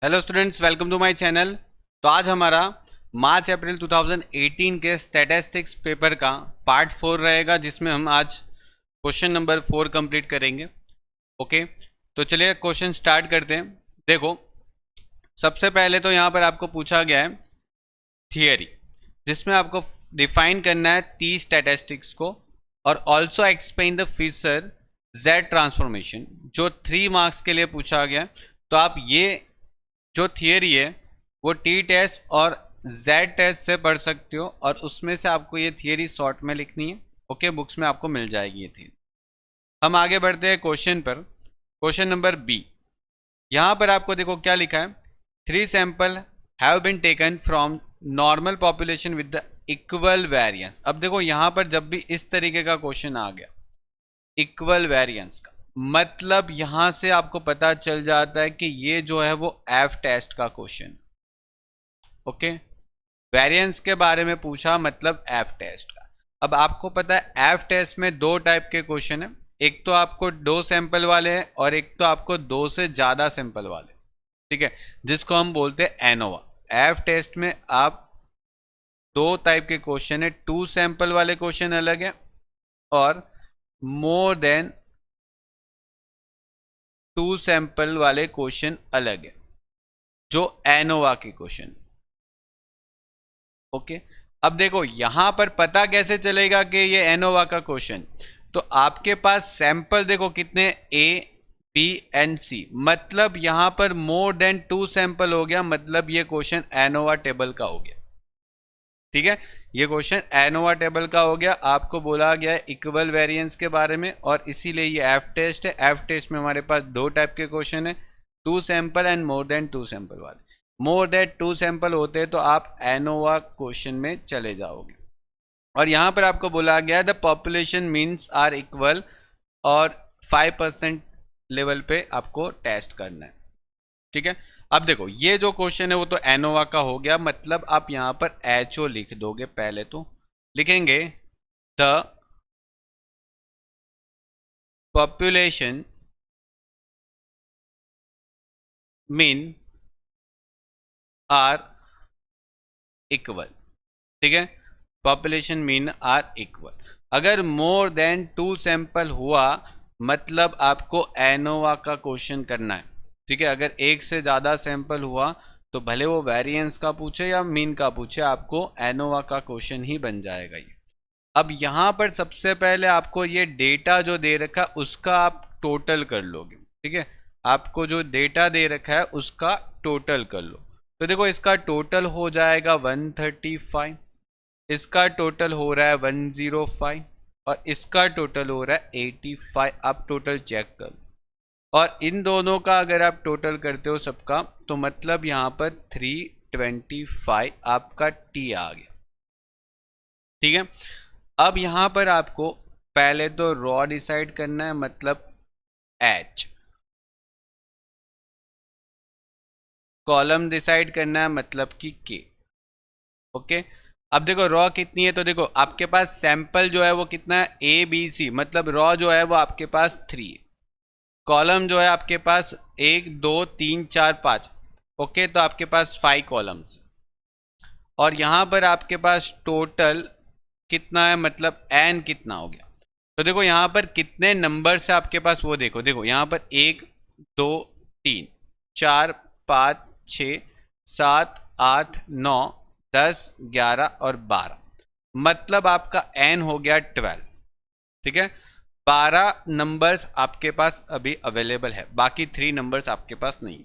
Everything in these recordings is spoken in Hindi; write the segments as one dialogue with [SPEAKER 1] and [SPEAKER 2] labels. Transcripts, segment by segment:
[SPEAKER 1] Hello students, welcome to my channel. तो आज हमारा मार्च अप्रैल 2018 के स्टैटिस्टिक्स पेपर का पार्ट 4 रहेगा, जिसमें हम आज क्वेश्चन नंबर 4 कंप्लीट करेंगे। ओके, तो चलिए क्वेश्चन स्टार्ट करते हैं। देखो, सबसे पहले तो यहाँ पर आपको पूछा गया है थियरी, जिसमें आपको डिफाइन करना है 30 स्टैटिस्टिक्स को और also explain the feature Z transformation, जो 3 मार्क्स के लिए पूछा गया है। तो आप ये जो थियरी है वो टी टेस्ट और जेड टेस्ट से पढ़ सकते हो, और उसमें से आपको ये थियरी शॉर्ट में लिखनी है। ओके, बुक्स में आपको मिल जाएगी ये थियरी। हम आगे बढ़ते हैं क्वेश्चन पर। क्वेश्चन नंबर बी, यहाँ पर आपको देखो क्या लिखा है। 3 sample have been taken from normal population with the equal variance. अब देखो यहाँ पर जब भी इस तरीके का क्वेश्चन आ गया इक्वल वेरिएंस का, मतलब यहां से आपको पता चल जाता है कि ये जो है वो एफ टेस्ट का क्वेश्चन। ओके, वेरिएंस के बारे में पूछा मतलब एफ टेस्ट का। अब आपको पता है एफ टेस्ट में 2 टाइप के क्वेश्चन है, एक तो आपको 2 सैंपल वाले हैं और एक तो आपको 2 से ज्यादा सैंपल वाले। ठीक है, जिसको हम बोलते हैं एनोवा। एफ टेस्ट में आप 2 टाइप के क्वेश्चन है, 2 सैंपल वाले क्वेश्चन अलग है और मोर देन 2 सैंपल वाले क्वेश्चन अलग है, जो एनोवा के क्वेश्चन। ओके, अब देखो यहां पर पता कैसे चलेगा कि ये एनोवा का क्वेश्चन। तो आपके पास सैंपल देखो कितने, ए बी एंड सी, मतलब यहां पर मोर देन 2 सैंपल हो गया, मतलब ये क्वेश्चन एनोवा टेबल का हो गया। ठीक है, ये क्वेश्चन एनोवा टेबल का हो गया। आपको बोला गया है इक्वल वेरिएंस के बारे में, और इसीलिए ये एफ टेस्ट है। एफ टेस्ट में हमारे पास 2 टाइप के क्वेश्चन है, 2 sample and more than 2 sample वाले। मोर देन 2 सैंपल होते हैं तो आप एनोवा क्वेश्चन में चले जाओगे। और यहां पर आपको बोला गया the population means are equal, और 5% लेवल पे आपको टेस्ट करना है। ठीक है, अब देखो ये जो क्वेश्चन है वो तो एनोवा का हो गया, मतलब आप यहां पर एच ओ लिख दोगे। पहले तो लिखेंगे the population mean are equal. ठीक है, पॉपुलेशन मीन आर इक्वल। अगर मोर देन 2 सैंपल हुआ मतलब आपको एनोवा का क्वेश्चन करना है। ठीक है, अगर एक से ज़्यादा सैंपल हुआ तो भले वो वेरिएंस का पूछे या मीन का पूछे, आपको एनोवा का क्वेश्चन ही बन जाएगा ये। अब यहाँ पर सबसे पहले आपको ये डेटा जो दे रखा है उसका आप टोटल कर लोगे। ठीक है, आपको जो डेटा दे रखा है उसका टोटल कर लो। तो देखो इसका टोटल हो जाएगा 135, इसका टोटल हो रहा है 105 और इसका टोटल हो रहा है 85। आप टोटल चेक कर लो, और इन दोनों का अगर आप टोटल करते हो सबका, तो मतलब यहाँ पर 325 आपका टी आ गया। ठीक है, अब यहां पर आपको पहले तो रॉ डिसाइड करना है, मतलब एच। कॉलम डिसाइड करना है, मतलब कि के। ओके, अब देखो रॉ कितनी है, तो देखो आपके पास सैंपल जो है वो कितना है, ए बी सी, मतलब रॉ जो है वो आपके पास 3 है। कॉलम जो है आपके पास 1 2 3 4 5। ओके, तो आपके पास 5 कॉलम्स, और यहां पर आपके पास टोटल कितना है, मतलब एन कितना हो गया। तो देखो यहाँ पर कितने नंबर से आपके पास वो देखो, देखो यहाँ पर 1 2 3 4 5 6 7 8 9 10 11 और 12, मतलब आपका एन हो गया 12। ठीक है, 12 नंबर्स आपके पास अभी अवेलेबल है, बाकी 3 नंबर्स आपके पास नहीं।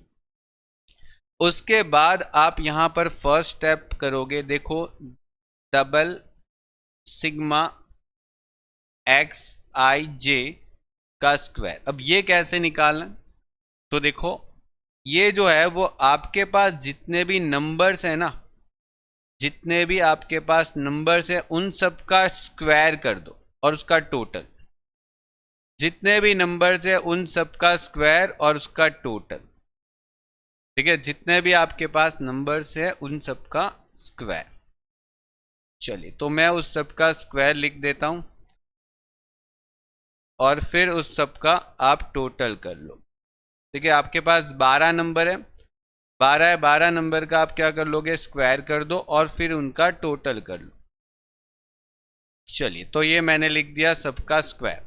[SPEAKER 1] उसके बाद आप यहां पर फर्स्ट स्टेप करोगे, देखो डबल सिग्मा एक्स आई जे का स्क्वायर। अब ये कैसे निकालना, तो देखो ये जो है वो आपके पास जितने भी नंबर्स हैं ना, जितने भी आपके पास नंबर्स हैं उन सब का स्क्वायर कर दो, और उसका टोटल। जितने भी नंबर्स हैं उन सब का स्क्वायर और उसका टोटल। ठीक है, जितने भी आपके पास नंबर्स हैं उन सब का स्क्वायर। चलिए, तो मैं उस सब का स्क्वायर लिख देता हूं, और फिर उस सब का आप टोटल कर लो। ठीक है, आपके पास 12 नंबर है, 12 नंबर का आप क्या कर लोगे, स्क्वायर कर दो और फिर उनका टोटल कर लो। चलिए, तो ये मैंने लिख दिया सबका स्क्वायर,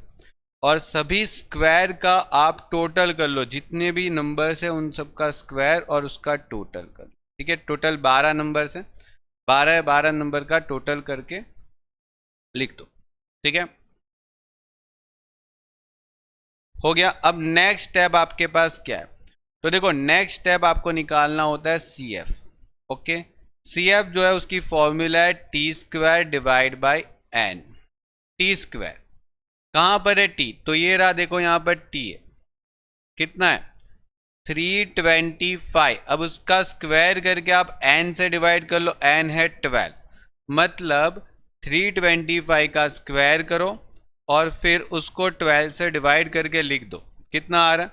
[SPEAKER 1] और सभी स्क्वायर का आप टोटल कर लो, जितने भी नंबर्स है उन सबका स्क्वायर और उसका टोटल कर लो। ठीक है, टोटल 12 नंबर है, 12 नंबर का टोटल करके लिख दो। ठीक है, हो गया। अब नेक्स्ट स्टेप आपके पास क्या है, तो देखो नेक्स्ट स्टेप आपको निकालना होता है C F. Okay, C F जो है उसकी फॉर्मूला है T square divide by N. T square कहाँ पर है टी, तो ये रहा, देखो यहाँ पर टी है, कितना है 325। अब उसका स्क्वायर करके आप एन से डिवाइड कर लो, एन है 12, मतलब 325 का स्क्वायर करो और फिर उसको 12 से डिवाइड करके लिख दो, कितना आ रहा है,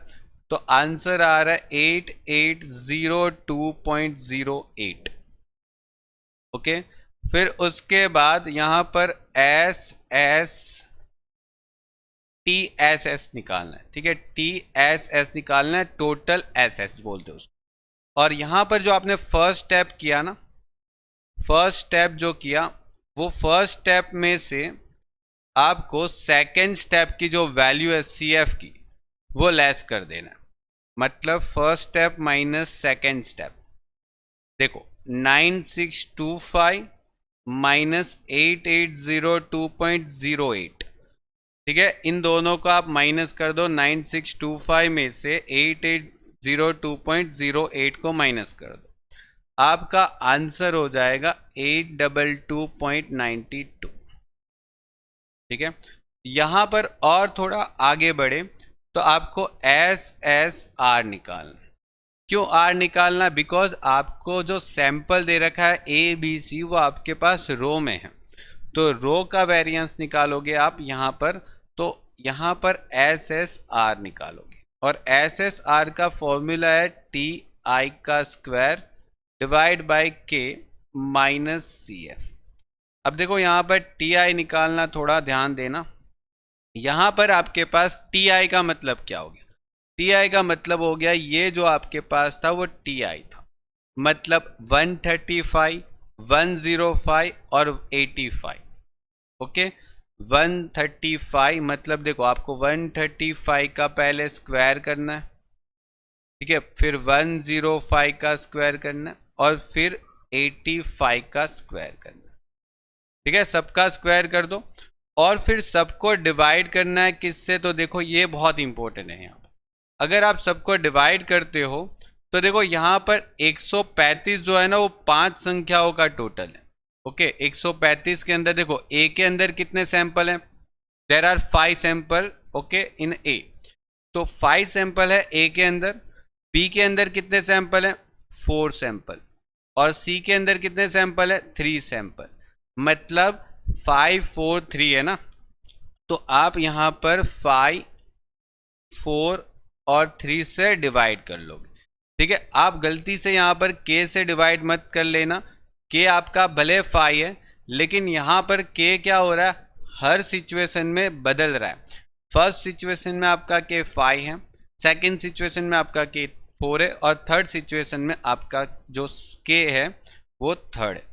[SPEAKER 1] तो आंसर आ रहा है 8802.08। ओके, फिर उसके बाद यहां पर S S T S S निकालना है। ठीक है, टी एस एस निकालना है, टोटल एस एस बोलते हैं उसको। और यहां पर जो आपने फर्स्ट स्टेप किया ना, फर्स्ट स्टेप जो किया, वो फर्स्ट स्टेप में से आपको सेकेंड स्टेप की जो वैल्यू है सी एफ की, वो लेस कर देना है। मतलब first step minus second step, देखो 9625 माइनस 8802.08। ठीक है, इन दोनों को आप माइनस कर दो, 9625 में से 8802.08 को माइनस कर दो, आपका आंसर हो जाएगा 822.92। ठीक है, यहां पर और थोड़ा आगे बढ़े तो आपको एस एस आर निकालना। क्यों आर निकालना, बिकॉज आपको जो सैंपल दे रखा है ए बी सी, वो आपके पास रो में है, तो रो का वेरिएंस निकालोगे आप यहाँ पर, तो यहाँ पर एस एस आर निकालोगे, और एस एस आर का फॉर्मूला है टी आई का स्क्वायर डिवाइड बाई के माइनस सी एफ। अब देखो यहाँ पर टी आई निकालना, थोड़ा ध्यान देना, यहाँ पर आपके पास टी आई का मतलब क्या हो गया, टी आई का मतलब हो गया ये जो आपके पास था वो टी आई था, मतलब 135, 105 और 85। ओके, 135 मतलब देखो आपको 135 का पहले स्क्वायर करना है, ठीक है, फिर 105 का स्क्वायर करना है और फिर 85 का स्क्वायर करना है। ठीक है, सबका स्क्वायर कर दो और फिर सबको डिवाइड करना है किससे, तो देखो ये बहुत इंपॉर्टेंट है। यहाँ पर अगर आप सबको डिवाइड करते हो तो देखो यहाँ पर 135 जो है ना, वो 5 संख्याओं का टोटल है। ओके, 135 के अंदर देखो ए के अंदर कितने सैंपल हैं, there are 5 sample okay in A, तो 5 सैंपल है ए के अंदर, बी के अंदर कितने सैंपल हैं 4 सैंपल, और सी के अंदर कितने सैंपल है 3 सैंपल, मतलब 5 4 3 है ना, तो आप यहाँ पर 5 4 और 3 से डिवाइड कर लोगे। ठीक है, आप गलती से यहाँ पर k से डिवाइड मत कर लेना, k आपका भले 5 है लेकिन यहाँ पर k क्या हो रहा है, हर सिचुएशन में बदल रहा है। फर्स्ट सिचुएशन में आपका k 5 है, सेकंड सिचुएशन में आपका k 4 है, और थर्ड सिचुएशन में आपका जो k है वो थर्ड है।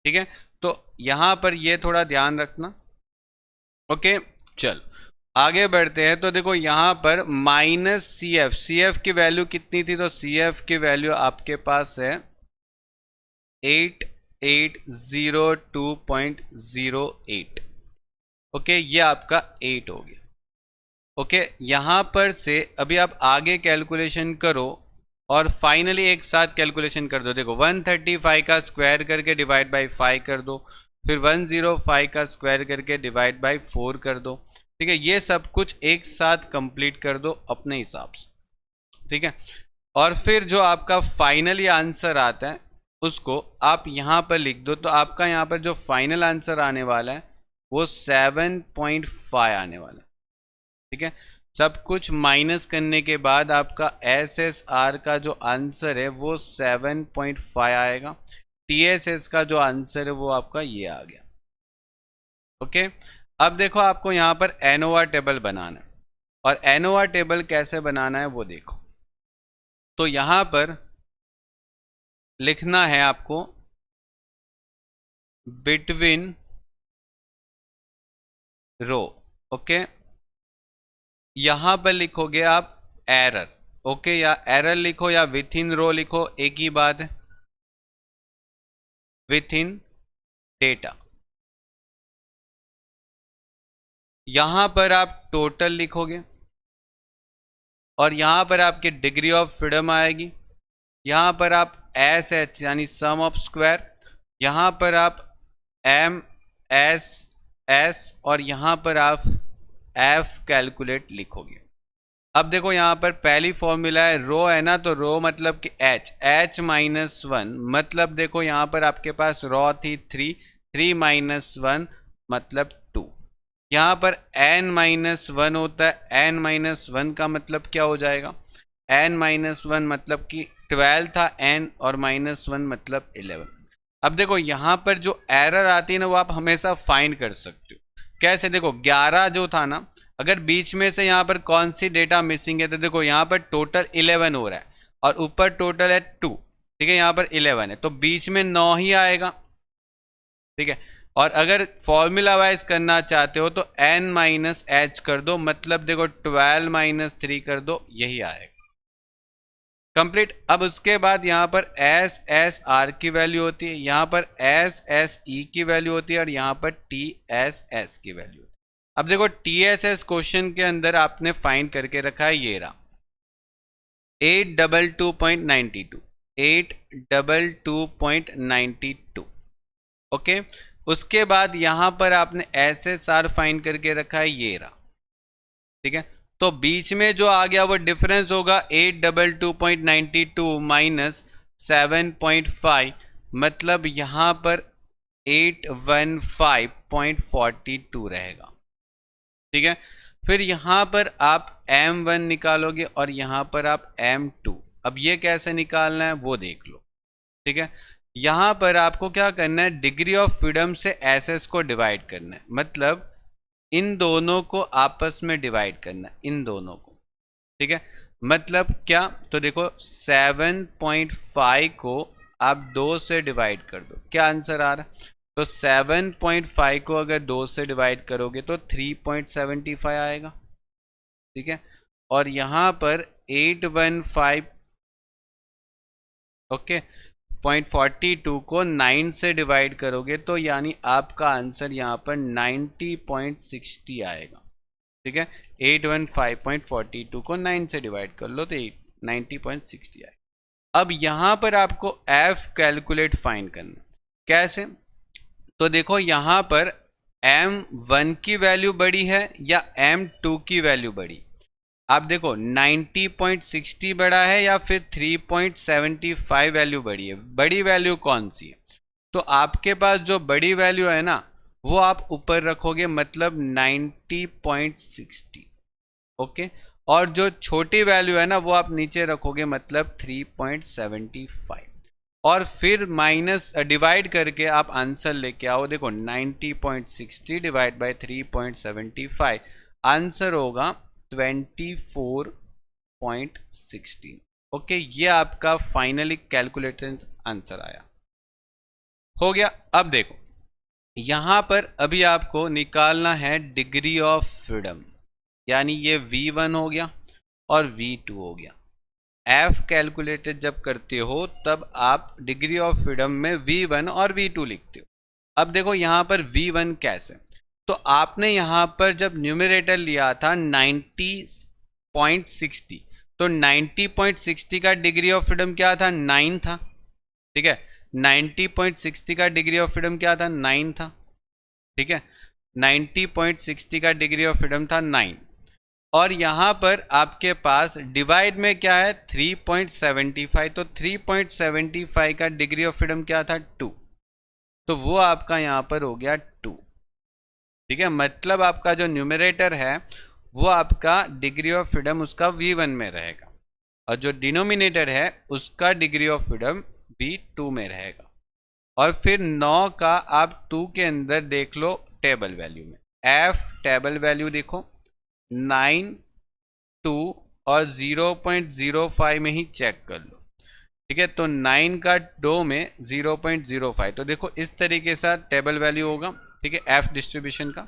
[SPEAKER 1] ठीक है, तो यहाँ पर ये थोड़ा ध्यान रखना। ओके, चलो आगे बढ़ते हैं। तो देखो यहाँ पर minus C F, C F की वैल्यू कितनी थी, तो सी एफ की वैल्यू आपके पास है 8802.08। ओके, ये आपका 8 हो गया। ओके, यहाँ पर से अभी आप आगे कैलकुलेशन करो और फाइनली एक साथ कैलकुलेशन कर दो। देखो 135 का स्क्वायर करके डिवाइड बाई 5 कर दो, फिर 105 का स्क्वायर करके डिवाइड बाई 4 कर दो। ठीक है, ये सब कुछ एक साथ कंप्लीट कर दो अपने हिसाब से। ठीक है, और फिर जो आपका फाइनली आंसर आता है उसको आप यहाँ पर लिख दो, तो आपका यहाँ पर जो फाइनल आंसर आने वाला है वो 7.5 आने वाला है। ठीक है, सब कुछ माइनस करने के बाद आपका एस एस आर का जो आंसर है वो 7.5 आएगा, टी एस एस का जो आंसर है वो आपका ये आ गया। ओके, अब देखो आपको यहाँ पर एनोवा टेबल बनाना है, और एनोवा टेबल कैसे बनाना है वो देखो। तो यहाँ पर लिखना है आपको बिटवीन रो। ओके, यहां पर लिखोगे आप एरर। ओके, या एरर लिखो या विथ इन रो लिखो, एक ही बात है, विथ इन डेटा। यहां पर आप टोटल लिखोगे और यहां पर आपके डिग्री ऑफ फ्रीडम आएगी। यहां पर आप एस एच यानी सम ऑफ स्क्वायर, यहां पर आप एम एस एस और यहां पर आप एफ कैलकुलेट लिखोगे। अब देखो यहां पर पहली फॉर्मूला है रो है ना, तो रो मतलब कि एच -1 मतलब देखो यहां पर आपके पास रो थी 3 -1 मतलब 2। यहां पर n-1 होता है, n-1 का मतलब क्या हो जाएगा, n-1 मतलब कि 12 था n और -1 मतलब 11। अब देखो यहां पर जो एरर आती है ना वो आप हमेशा फाइंड कर सकते हो। कैसे, देखो 11 जो था ना, अगर बीच में से यहाँ पर कौन सी डेटा मिसिंग है, तो देखो यहाँ पर टोटल 11 हो रहा है और ऊपर टोटल है 2, ठीक है, यहाँ पर 11 है तो बीच में 9 ही आएगा, ठीक है। और अगर फॉर्मूला वाइज करना चाहते हो तो n-h कर दो, मतलब देखो 12 - 3 कर दो, यही आएगा कंप्लीट। अब उसके बाद यहाँ पर एस एस आर की वैल्यू होती है, यहाँ पर एस एस ई की वैल्यू होती है और यहाँ पर टी एस एस की वैल्यू होती है। अब देखो टी एस एस क्वेश्चन के अंदर आपने फाइंड करके रखा है, ये रहा 822.92, 822.92। ओके, उसके बाद यहां पर आपने एस एस आर फाइंड करके रखा है, ये रहा, ठीक है। तो बीच में जो आ गया वो डिफरेंस होगा 822.92 माइनस 7.5, मतलब यहां पर 815.42 रहेगा, ठीक है। फिर यहां पर आप m1 निकालोगे और यहां पर आप m2। अब ये कैसे निकालना है वो देख लो, ठीक है। यहां पर आपको क्या करना है, डिग्री ऑफ फ्रीडम से एसएस को डिवाइड करना है, मतलब इन दोनों को आपस में डिवाइड करना है, इन दोनों को, ठीक है। मतलब क्या, तो देखो 7.5 को आप 2 से डिवाइड कर दो, क्या आंसर आ रहा है, तो 7.5 को अगर 2 से डिवाइड करोगे तो 3.75 आएगा, ठीक है। और यहां पर 815 ओके 0.42 को 9 से डिवाइड करोगे तो यानी आपका आंसर यहाँ पर 90.60 आएगा, ठीक है। 815.42 को 9 से डिवाइड कर लो तो 90.60 आएगा। अब यहाँ पर आपको f कैलकुलेट फाइंड करना, कैसे, तो देखो यहाँ पर m1 की वैल्यू बड़ी है या m2 की वैल्यू बड़ी, आप देखो 90.60 बड़ा है या फिर 3.75 वैल्यू बड़ी है, बड़ी वैल्यू कौन सी है, तो आपके पास जो बड़ी वैल्यू है ना वो आप ऊपर रखोगे, मतलब 90.60, ओके। और जो छोटी वैल्यू है ना वो आप नीचे रखोगे, मतलब 3.75, और फिर माइनस डिवाइड करके आप आंसर लेके आओ। देखो 90.60 डिवाइड बाय 3.75, आंसर होगा 24.16। ओके, ये आपका फाइनली कैलकुलेटेड आंसर आया, हो गया। अब देखो यहां पर अभी आपको निकालना है डिग्री ऑफ फ्रीडम, यानी ये V1 हो गया और V2 हो गया। F कैलकुलेटेड जब करते हो तब आप डिग्री ऑफ फ्रीडम में V1 और V2 लिखते हो। अब देखो यहां पर V1 कैसे, तो आपने यहां पर जब न्यूमरेटर लिया था 90.60, तो 90.60 का डिग्री ऑफ फ्रीडम क्या था, 9 था, ठीक है। 90.60 का डिग्री ऑफ फ्रीडम क्या था, 9 था, ठीक है। 90.60 का डिग्री ऑफ फ्रीडम था 9, और यहां पर आपके पास डिवाइड में क्या है 3.75, तो 3.75 का डिग्री ऑफ फ्रीडम क्या था, 2, तो वो आपका यहां पर हो गया 2, ठीक है। मतलब आपका जो न्यूमरेटर है वो आपका डिग्री ऑफ फ्रीडम उसका V1 में रहेगा और जो डिनोमिनेटर है उसका डिग्री ऑफ फ्रीडम V2 में रहेगा। और फिर 9 का आप 2 के अंदर देख लो टेबल वैल्यू में, F टेबल वैल्यू देखो 9, 2 और 0.05 में ही चेक कर लो, ठीक है, तो 9 का 2 में 0.05, तो देखो इस तरीके से टेबल वैल्यू होगा। ठीक है, एफ डिस्ट्रीब्यूशन का।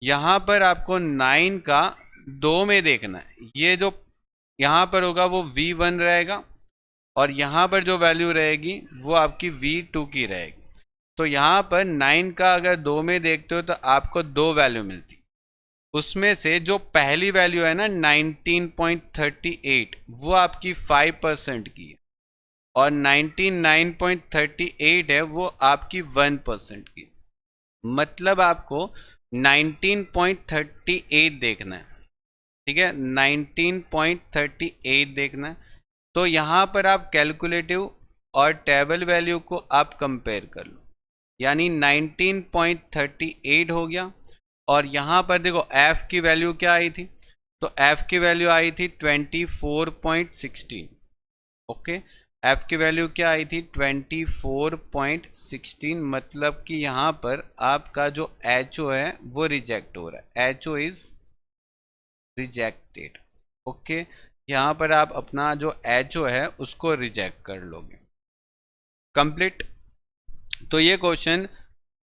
[SPEAKER 1] यहाँ पर आपको 9 का 2 में देखना है, ये जो यहाँ पर होगा वो V1 रहेगा और यहाँ पर जो वैल्यू रहेगी वो आपकी V2 की रहेगी। तो यहाँ पर 9 का अगर 2 में देखते हो तो आपको 2 वैल्यू मिलती, उसमें से जो पहली वैल्यू है ना 19.38 वो आपकी 5% की है और 99.38 है वो आपकी 1% की। मतलब आपको 19.38 देखना है। ठीक है, 19.38 देखना है। तो यहाँ पर आप कैलकुलेटिव और टेबल वैल्यू को आप कंपेयर कर लो, यानी 19.38 हो गया और यहाँ पर देखो f की वैल्यू क्या आई थी, तो f की वैल्यू आई थी 24.16। ओके, f की वैल्यू क्या आई थी 24.16, मतलब कि यहाँ पर आपका जो HO है वो रिजेक्ट हो रहा है, HO इज रिजेक्टेड। ओके, यहाँ पर आप अपना जो HO है उसको रिजेक्ट कर लोगे। कंप्लीट। तो ये क्वेश्चन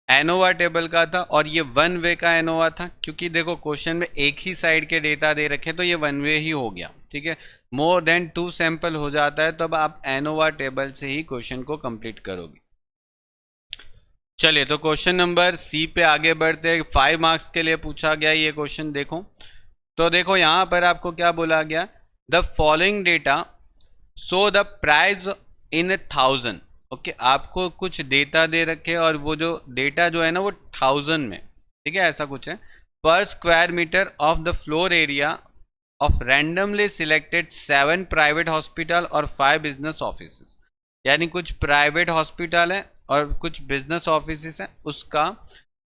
[SPEAKER 1] एनोवा टेबल का था और ये वन वे का एनोवा था, क्योंकि देखो क्वेश्चन में एक ही साइड के डेटा दे रखे तो ये वन वे ही हो गया। ठीक है, मोर देन 2 सैंपल हो जाता है तो अब आप एनोवा टेबल से ही क्वेश्चन को कंप्लीट करोगे। चलिए, तो क्वेश्चन नंबर सी पे आगे बढ़ते हैं। 5 मार्क्स के लिए पूछा गया ये क्वेश्चन। देखो तो देखो यहाँ पर आपको क्या बोला गया, the following data so the price in 1000। Okay, आपको कुछ डेटा दे रखे और वो जो डेटा जो है ना वो 1000 में, ठीक है, ऐसा कुछ है, पर square metre of the floor area of randomly selected 7 private hospital और 5 बिजनेस ऑफिस। यानी कुछ प्राइवेट हॉस्पिटल है और कुछ बिजनेस ऑफिस है, उसका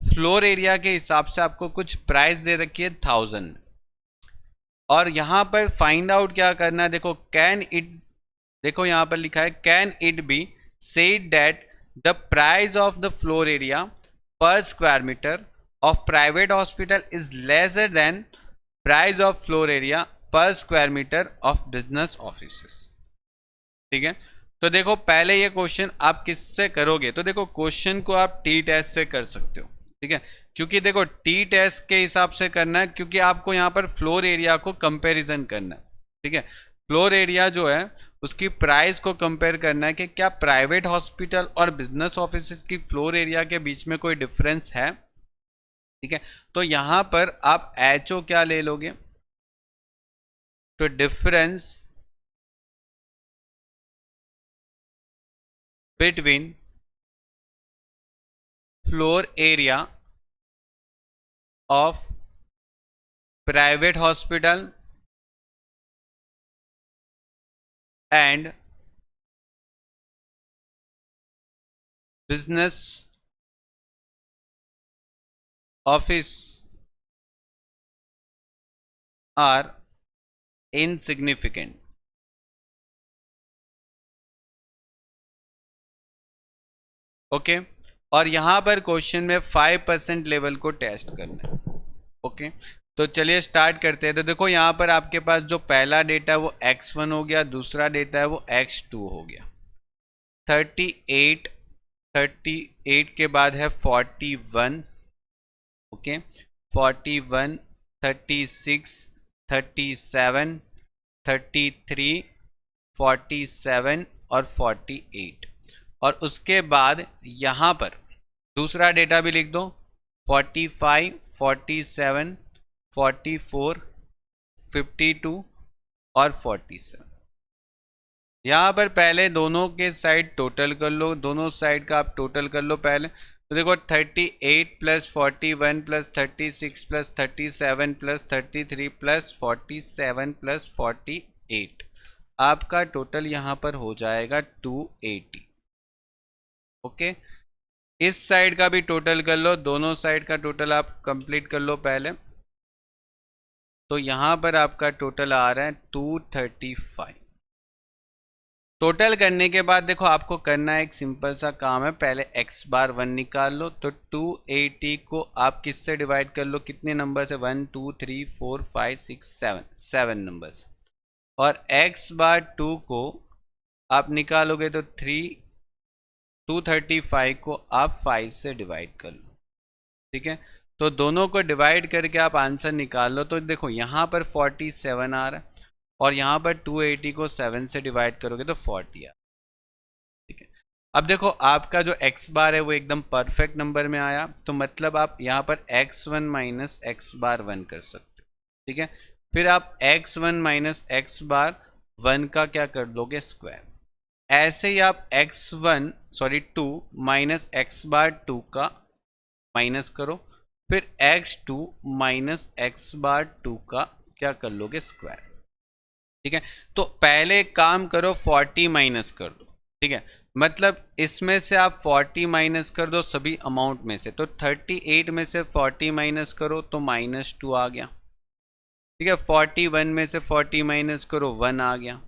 [SPEAKER 1] फ्लोर एरिया के हिसाब से आपको कुछ प्राइस दे रखी है 1000 में। और यहाँ पर फाइंड आउट क्या करना है, देखो कैन इट, देखो यहाँ पर लिखा है can it be said that the price of the floor area per square meter of private hospital is lesser than price of floor area per square meter of business offices। ठीक है, तो देखो पहले ये क्वेश्चन आप किससे करोगे, तो देखो क्वेश्चन को आप टी टेस्ट से कर सकते हो। ठीक है, क्योंकि देखो टी टेस्ट के हिसाब से करना है, क्योंकि आपको यहाँ पर फ्लोर एरिया को कंपैरिजन करना है। ठीक है, फ्लोर एरिया जो है उसकी प्राइस को कंपेयर करना है कि क्या प्राइवेट हॉस्पिटल और बिजनेस ऑफिस की फ्लोर एरिया के बीच में कोई डिफरेंस है। ठीक है, तो यहां पर आप HO क्या ले लोगे, तो difference between floor area of private hospital and business office are insignificant। Okay, और यहां पर क्वेश्चन में 5% लेवल को टेस्ट करना है। ओके, तो चलिए स्टार्ट करते हैं। तो देखो यहाँ पर आपके पास जो पहला डेटा है वो x1 हो गया, दूसरा डेटा है वो x2 हो गया। 38 के बाद है 41। ओके, 41, 36, 37, 33, 47 और 48। और उसके बाद यहाँ पर दूसरा डेटा भी लिख दो, 45, 47, 44, 52 और 47। यहाँ पर पहले दोनों के साइड टोटल कर लो, दोनों साइड का आप टोटल कर लो पहले। तो देखो 38 plus 41 plus 36 plus 37 plus 33 plus 47 plus 48, आपका टोटल यहाँ पर हो जाएगा 280। ओके, इस साइड का भी टोटल कर लो, दोनों साइड का टोटल आप कंप्लीट कर लो पहले। तो यहाँ पर आपका टोटल आ रहा है 235। टोटल करने के बाद देखो आपको करना है एक सिंपल सा काम है, पहले x बार 1 निकाल लो। तो 280 को आप किससे डिवाइड कर लो, कितने नंबर से, 1 2 3 4 5 6 7 नंबर से। और x बार 2 को आप निकालोगे तो 235 को आप 5 से डिवाइड कर लो, ठीक है। तो दोनों को डिवाइड करके आप आंसर निकाल लो। तो देखो यहाँ पर 47 आ रहा है और यहाँ पर 280 को 7 से डिवाइड करोगे तो 40 आ, ठीक है। अब देखो आपका जो x बार है वो एकदम परफेक्ट नंबर में आया, तो मतलब आप यहाँ पर x1 माइनस एक्स बार 1 कर सकते हो, ठीक है। फिर आप x1 माइनस एक्स बार 1 का क्या कर लोगे, स्क्वायर। ऐसे ही आप टू माइनस एक्स बार 2 का माइनस करो, फिर x2 माइनस एक्स बार 2 का क्या कर लोगे, स्क्वायर, ठीक है। तो पहले काम करो 40 माइनस कर दो, ठीक है। मतलब इसमें से आप 40 माइनस कर दो सभी अमाउंट में से, तो 38 में से 40 माइनस करो तो -2 आ गया, ठीक है। 41 में से 40 माइनस करो 1 आ गया,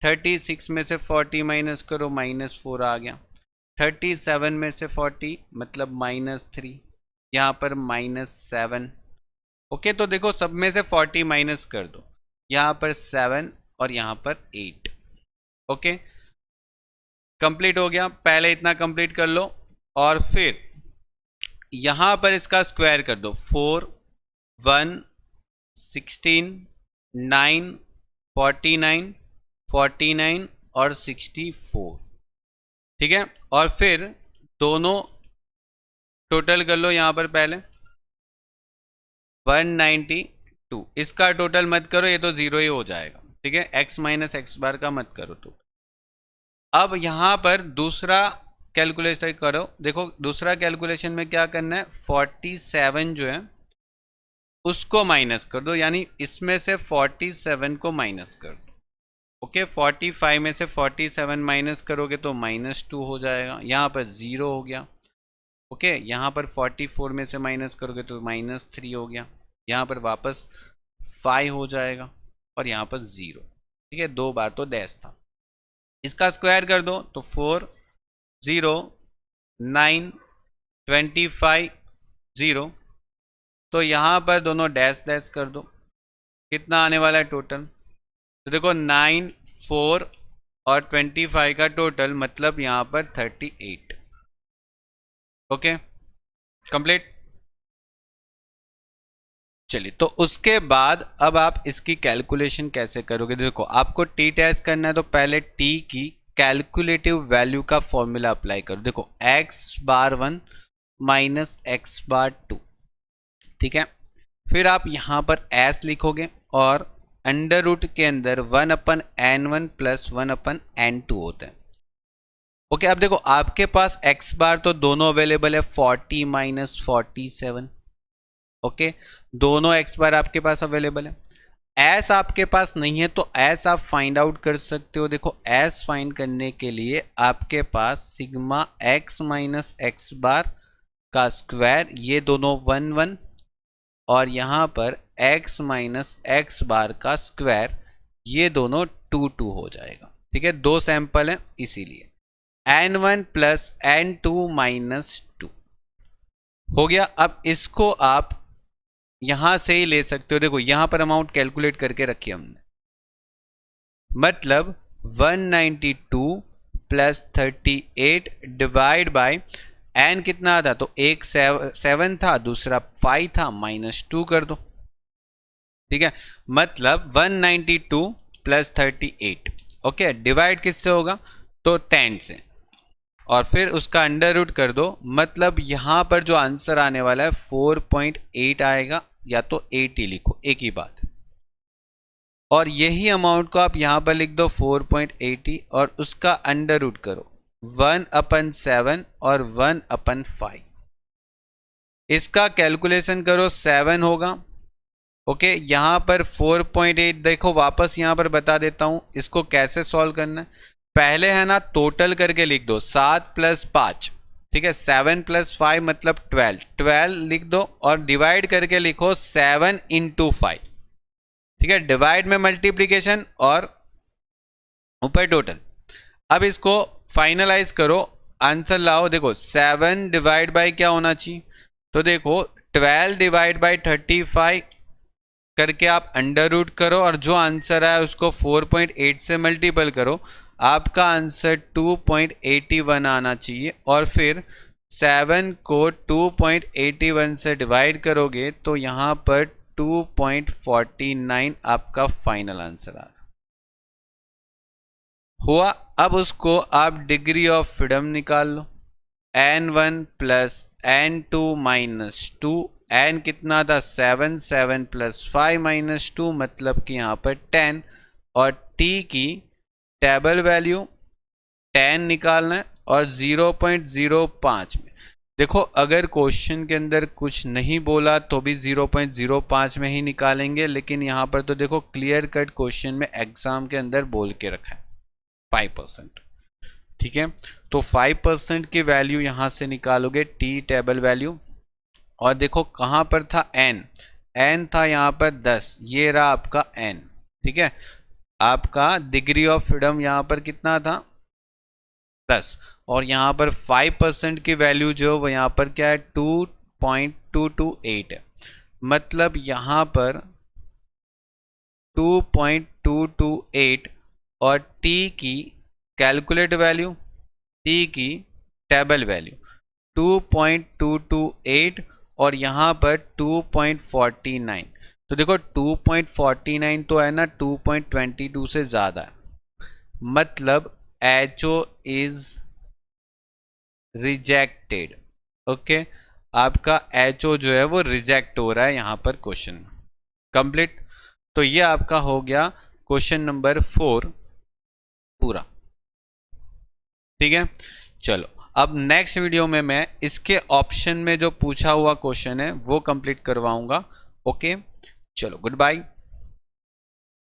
[SPEAKER 1] 36 में से 40 माइनस करो -4 आ गया, 37 में से 40 मतलब -3, यहाँ पर -7। ओके, तो देखो सब में से 40 माइनस कर दो, यहाँ पर 7 और यहाँ पर 8। ओके, कंप्लीट हो गया। पहले इतना कंप्लीट कर लो और फिर यहाँ पर इसका स्क्वायर कर दो। 4, 1, 16, 9, 49, 49 और 64, ठीक है। और फिर दोनों टोटल कर लो, यहाँ पर पहले 192, इसका टोटल मत करो, ये तो 0 ही हो जाएगा, ठीक है। x माइनस एक्स बार का मत करो। तो अब यहाँ पर दूसरा कैलकुलेशन करो। देखो दूसरा कैलकुलेशन में क्या करना है, 47 जो है उसको माइनस कर दो, यानी इसमें से 47 को माइनस कर दो। ओके, 45 में से 47 माइनस करोगे तो -2 हो जाएगा, यहाँ पर 0 हो गया। ओके, यहाँ पर 44 में से माइनस करोगे तो -3 हो गया, यहाँ पर वापस 5 हो जाएगा और यहाँ पर 0, ठीक है। 2 बार तो डैश था। इसका स्क्वायर कर दो तो 4, 0, 9, 25, 0, तो यहाँ पर दोनों डैश डैश कर दो। कितना आने वाला है टोटल, तो देखो 9, 4 और 25 का टोटल मतलब यहाँ पर 38। Okay, complete. चलिए, तो उसके बाद अब आप इसकी कैलकुलेशन कैसे करोगे। देखो आपको टी टेस्ट करना है तो पहले टी की कैलकुलेटिव वैल्यू का फॉर्मूला अप्लाई करो। देखो एक्स बार 1 माइनस एक्स बार 2, ठीक है। फिर आप यहाँ पर एस लिखोगे और अंडर रूट के अंदर 1/n1 प्लस 1/n2 होता है। ओके, अब देखो आपके पास एक्स बार तो दोनों अवेलेबल है, 40 माइनस 47। ओके, दोनों एक्स बार आपके पास अवेलेबल है। एस आपके पास नहीं है तो एस आप फाइंड आउट कर सकते हो। देखो एस फाइंड करने के लिए आपके पास सिग्मा एक्स माइनस एक्स बार का स्क्वायर, ये दोनों 1, 1 और यहाँ पर x माइनस एक्स बार का स्क्वायर, ये दोनों 2, 2 हो जाएगा, ठीक है। 2 सैंपल हैं इसीलिए n1 प्लस n2 माइनस 2 हो गया। अब इसको आप यहां से ही ले सकते हो। देखो यहां पर अमाउंट कैलकुलेट करके रखी हमने, मतलब 192 प्लस 38 डिवाइड बाय एन कितना था, तो एक 7 था, दूसरा 5 था, -2 कर दो, ठीक है। मतलब 192 प्लस 38, ओके, डिवाइड किससे होगा, तो 10 से, और फिर उसका अंडर रूट कर दो। मतलब यहां पर जो आंसर आने वाला है 4.8 आएगा, या तो 80 लिखो, एक ही बात। और यही अमाउंट को आप यहां पर लिख दो 4.80 और उसका अंडर रूट करो 1/7 और 1/5। इसका कैलकुलेशन करो 7 होगा। ओके, यहां पर 4.8, देखो वापस यहां पर बता देता हूं इसको कैसे सॉल्व करना है। पहले है ना टोटल करके लिख दो, 7 + 5, ठीक है। 7 + 5 मतलब 12 लिख दो और डिवाइड करके लिखो 7 × 5, ठीक है। डिवाइड में मल्टीप्लीकेशन और ऊपर टोटल। अब इसको फाइनलाइज करो, आंसर लाओ। देखो 7 डिवाइड बाय क्या होना चाहिए, तो देखो 12 डिवाइड बाय 35 करके आप अंडर रूट करो और जो आंसर आया उसको 4.8 से मल्टीपल करो। आपका आंसर 2.81 आना चाहिए, और फिर 7 को 2.81 से डिवाइड करोगे तो यहाँ पर 2.49 आपका फाइनल आंसर आ रहा हुआ। अब उसको आप डिग्री ऑफ फ्रीडम निकाल लो, n1 plus n2 minus 2, n कितना था 7, 7 प्लस 5 माइनस 2 मतलब कि यहाँ पर 10, और t की टेबल वैल्यू 10 निकालना है, और 0.05 में देखो अगर क्वेश्चन के अंदर कुछ नहीं बोला तो भी 0.05 में ही निकालेंगे, लेकिन यहाँ पर तो देखो क्लियर कट क्वेश्चन में एग्जाम के अंदर बोल के रखा है 5%। ठीक है, तो 5% की वैल्यू यहाँ से निकालोगे टी टेबल वैल्यू, और देखो कहाँ पर था n था यहाँ पर 10, ये रहा आपका n। ठीक है, आपका डिग्री ऑफ फ्रीडम यहाँ पर कितना था 10, और यहाँ पर 5% की वैल्यू जो वो यहाँ पर क्या है 2.228 है, मतलब यहाँ पर 2.228, और t की कैलकुलेट वैल्यू, t की टेबल वैल्यू 2.228, और यहाँ पर 2.49। तो देखो 2.49 तो है ना 2.22 से ज़्यादा है, मतलब HO इज रिजेक्टेड। ओके, आपका HO जो है वो रिजेक्ट हो रहा है यहाँ पर क्वेश्चन कंप्लीट। तो ये आपका हो गया क्वेश्चन नंबर 4 पूरा। ठीक है, चलो अब नेक्स्ट वीडियो में मैं इसके ऑप्शन में जो पूछा हुआ क्वेश्चन है वो कंप्लीट करवाऊंगा। ओके, चलो गुड बाय।